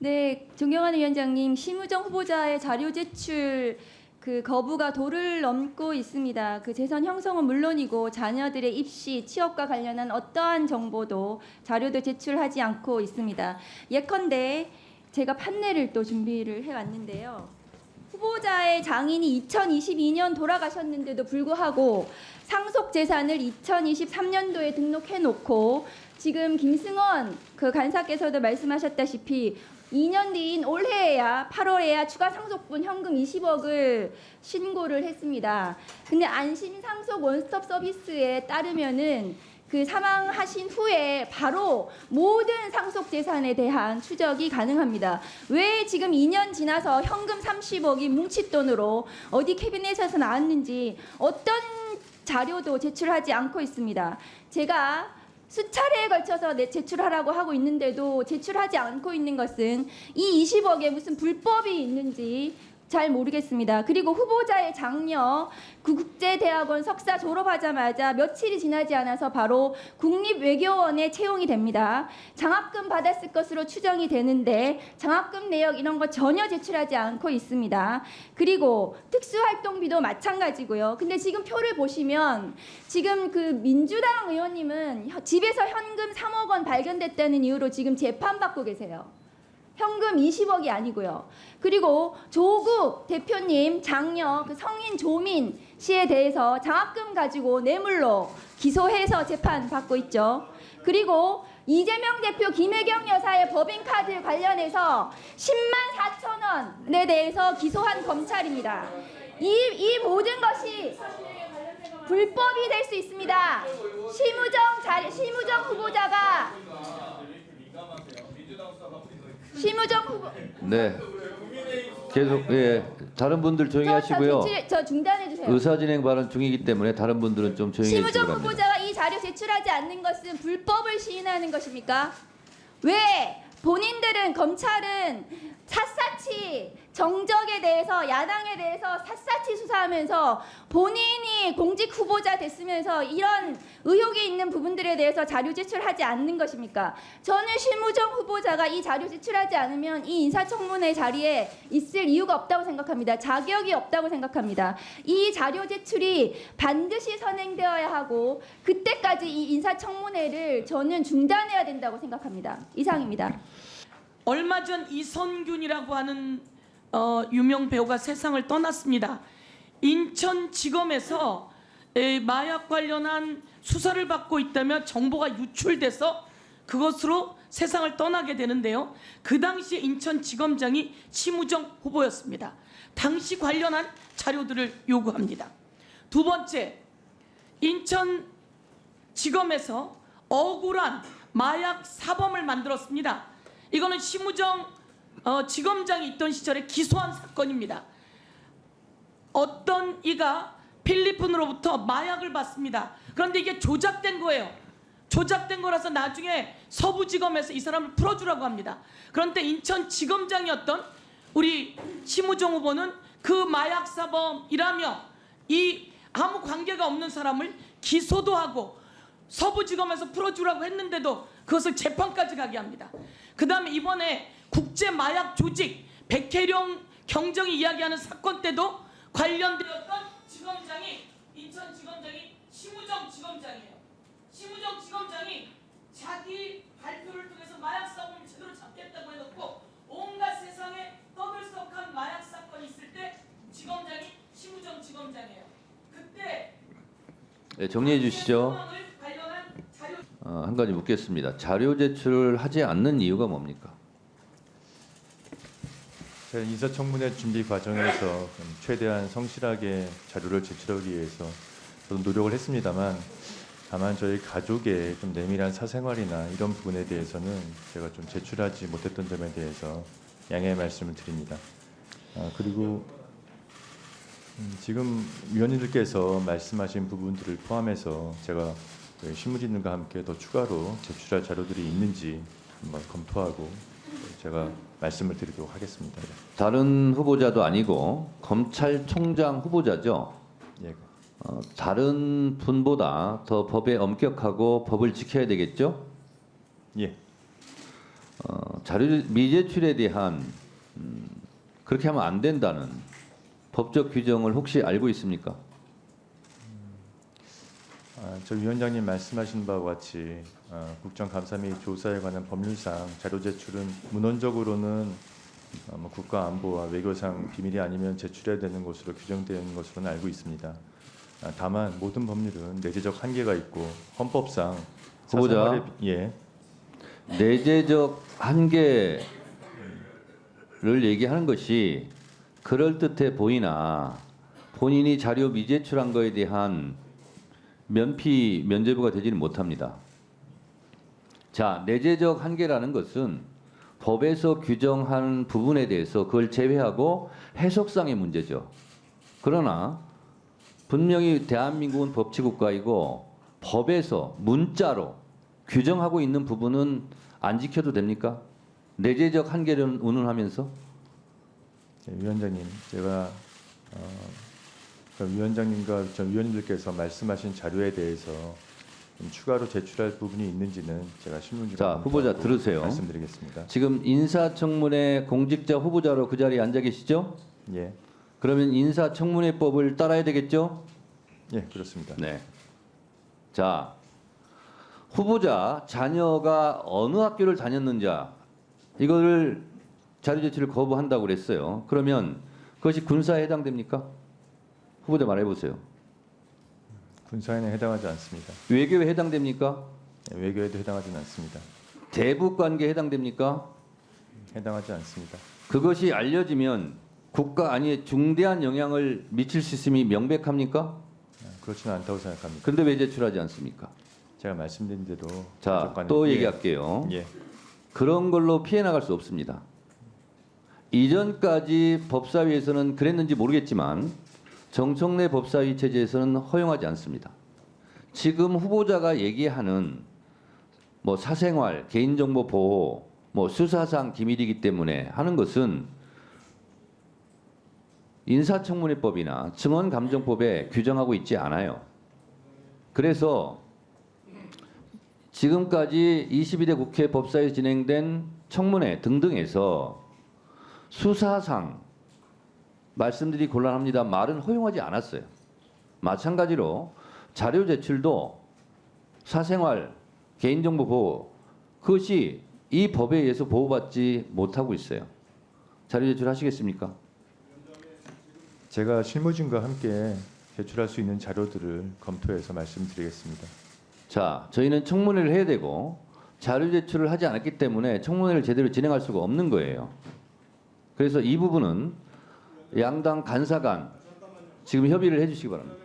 네, 존경하는 위원장님, 심우정 후보자의 자료 제출 거부가 도를 넘고 있습니다. 재선 형성은 물론이고 자녀들의 입시, 취업과 관련한 어떠한 정보도 자료도 제출하지 않고 있습니다. 예컨대 제가 판례를 또 준비를 해왔는데요. 후보자의 장인이 2022년 돌아가셨는데도 불구하고 상속 재산을 2023년도에 등록해놓고 지금 김승원 간사께서도 말씀하셨다시피 2년 뒤인 올해에야 8월에야 추가 상속분 현금 20억을 신고를 했습니다. 근데 안심 상속 원스톱 서비스에 따르면은 사망하신 후에 바로 모든 상속 재산에 대한 추적이 가능합니다. 왜 지금 2년 지나서 현금 30억이 뭉칫돈으로 어디 캐비넷에서 나왔는지 어떤 자료도 제출하지 않고 있습니다. 제가 수차례에 걸쳐서 제출하라고 하고 있는데도 제출하지 않고 있는 것은 이 20억에 무슨 불법이 있는지 잘 모르겠습니다. 그리고 후보자의 장녀 국제대학원 석사 졸업하자마자 며칠이 지나지 않아서 바로 국립외교원에 채용이 됩니다. 장학금 받았을 것으로 추정이 되는데 장학금 내역 이런 거 전혀 제출하지 않고 있습니다. 그리고 특수활동비도 마찬가지고요. 근데 지금 표를 보시면 지금 민주당 의원님은 집에서 현금 3억 원 발견됐다는 이유로 지금 재판받고 계세요. 현금 20억이 아니고요. 그리고 조국 대표님 장녀 성인 조민 씨에 대해서 장학금 가지고 뇌물로 기소해서 재판받고 있죠. 그리고 이재명 대표 김혜경 여사의 법인카드 관련해서 10만 4천 원에 대해서 기소한 검찰입니다. 이 모든 것이 불법이 될 수 있습니다. 심우정 후보자가 네. 계속 다른 분들 조용히 하시고요. 저 중단해 주세요. 의사진행 발언 중이기 때문에 다른 분들은 좀 조용히 해주시기 심우정 바랍니다. 후보자가 이 자료 제출하지 않는 것은 불법을 시인하는 것입니까? 왜 본인들은 검찰은 샅샅이 정적에 대해서 야당에 대해서 샅샅이 수사하면서 본인이 공직 후보자 됐으면서 이런 의혹이 있는 부분들에 대해서 자료 제출하지 않는 것입니까? 저는 심우정 후보자가 이 자료 제출하지 않으면 이 인사청문회 자리에 있을 이유가 없다고 생각합니다. 자격이 없다고 생각합니다. 이 자료 제출이 반드시 선행되어야 하고 그때까지 이 인사청문회를 저는 중단해야 된다고 생각합니다. 이상입니다. 얼마 전 이선균이라고 하는 유명 배우가 세상을 떠났습니다. 인천지검에서 마약 관련한 수사를 받고 있다며 정보가 유출돼서 그것으로 세상을 떠나게 되는데요. 그 당시에 인천지검장이 심우정 후보였습니다. 당시 관련한 자료들을 요구합니다. 두 번째, 인천지검에서 억울한 마약 사범을 만들었습니다. 이거는 심우정 지검장이 있던 시절에 기소한 사건입니다. 어떤 이가 필리핀으로부터 마약을 받습니다. 그런데 이게 조작된 거예요. 조작된 거라서 나중에 서부지검에서 이 사람을 풀어주라고 합니다. 그런데 인천지검장이었던 우리 심우정 후보는 그 마약 사범이라며 이 아무 관계가 없는 사람을 기소도 하고 서부지검에서 풀어주라고 했는데도 그것을 재판까지 가게 합니다. 그 다음에 이번에 국제마약 조직 백혜령 경정이 이야기하는 사건 때도 관련되었던 지검장이 인천지검장이 심우정 지검장이에요. 심우정 지검장이 자기 발표를 통해서 마약 사범을 제대로 잡겠다고 해놓고 온갖 세상에 떠들썩한 마약 사건이 있을 때 지검장이 심우정 지검장이에요. 그때 정리해 주시죠. 한 가지 묻겠습니다. 자료 제출을 하지 않는 이유가 뭡니까? 제가 인사청문회 준비 과정에서 최대한 성실하게 자료를 제출하기 위해서 저도 노력을 했습니다만 다만 저희 가족의 좀 내밀한 사생활이나 이런 부분에 대해서는 제가 좀 제출하지 못했던 점에 대해서 양해의 말씀을 드립니다. 그리고 지금 위원님들께서 말씀하신 부분들을 포함해서 제가 실무진들과 함께 더 추가로 제출할 자료들이 있는지 한번 검토하고 제가 말씀을 드리도록 하겠습니다. 다른 후보자도 아니고 검찰총장 후보자죠. 예. 다른 분보다 더 법에 엄격하고 법을 지켜야 되겠죠? 예. 자료 미제출에 대한 그렇게 하면 안 된다는 법적 규정을 혹시 알고 있습니까? 저 위원장님 말씀하신 바와 같이 국정감사 및 조사에 관한 법률상 자료 제출은 문헌적으로는 뭐 국가 안보와 외교상 비밀이 아니면 제출해야 되는 것으로 규정되어 있는 것으로는 알고 있습니다. 다만 모든 법률은 내재적 한계가 있고 헌법상 후보자. 예. 내재적 한계를 얘기하는 것이 그럴듯해 보이나 본인이 자료 미제출한 거에 대한 면죄부가 되지는 못합니다. 자, 내재적 한계라는 것은 법에서 규정한 부분에 대해서 그걸 제외하고 해석상의 문제죠. 그러나 분명히 대한민국은 법치국가이고 법에서 문자로 규정하고 있는 부분은 안 지켜도 됩니까? 내재적 한계를 운운하면서? 위원장님, 제가 위원장님과 전 위원님들께서 말씀하신 자료에 대해서 좀 추가로 제출할 부분이 있는지는 제가 신문지로 자, 후보자 들으세요. 말씀드리겠습니다. 지금 인사청문회 공직자 후보자로 그 자리에 앉아 계시죠? 예, 그러면 인사청문회법을 따라야 되겠죠? 예, 그렇습니다. 네. 자, 후보자 자녀가 어느 학교를 다녔는지 이거를 자료 제출을 거부한다고 그랬어요. 그러면 그것이 군사에 해당됩니까? 후보자 말해보세요. 군사에는 해당하지 않습니다. 외교에 해당됩니까? 예, 외교에도 해당하지는 않습니다. 대북 관계에 해당됩니까? 해당하지 않습니다. 그것이 알려지면 국가 안위에 중대한 영향을 미칠 수 있음이 명백합니까? 그렇지는 않다고 생각합니다. 그런데 왜 제출하지 않습니까? 제가 말씀드린 대로 자, 가족간에- 또 예, 얘기할게요. 예, 그런 걸로 피해 나갈 수 없습니다. 이전까지 법사위에서는 그랬는지 모르겠지만 정청래 법사위 체제에서는 허용하지 않습니다. 지금 후보자가 얘기하는 뭐 사생활, 개인정보 보호, 뭐 수사상 기밀이기 때문에 하는 것은 인사청문회법이나 증언감정법에 규정하고 있지 않아요. 그래서 지금까지 22대 국회 법사위에 진행된 청문회 등등에서 수사상 말씀드리기 곤란합니다. 말은 허용하지 않았어요. 마찬가지로 자료 제출도 사생활, 개인정보 보호 그것이 이 법에 의해서 보호받지 못하고 있어요. 자료 제출하시겠습니까? 제가 실무진과 함께 제출할 수 있는 자료들을 검토해서 말씀드리겠습니다. 자, 저희는 청문회를 해야 되고 자료 제출을 하지 않았기 때문에 청문회를 제대로 진행할 수가 없는 거예요. 그래서 이 부분은 양당 간사 간 지금 협의를 해주시기 바랍니다.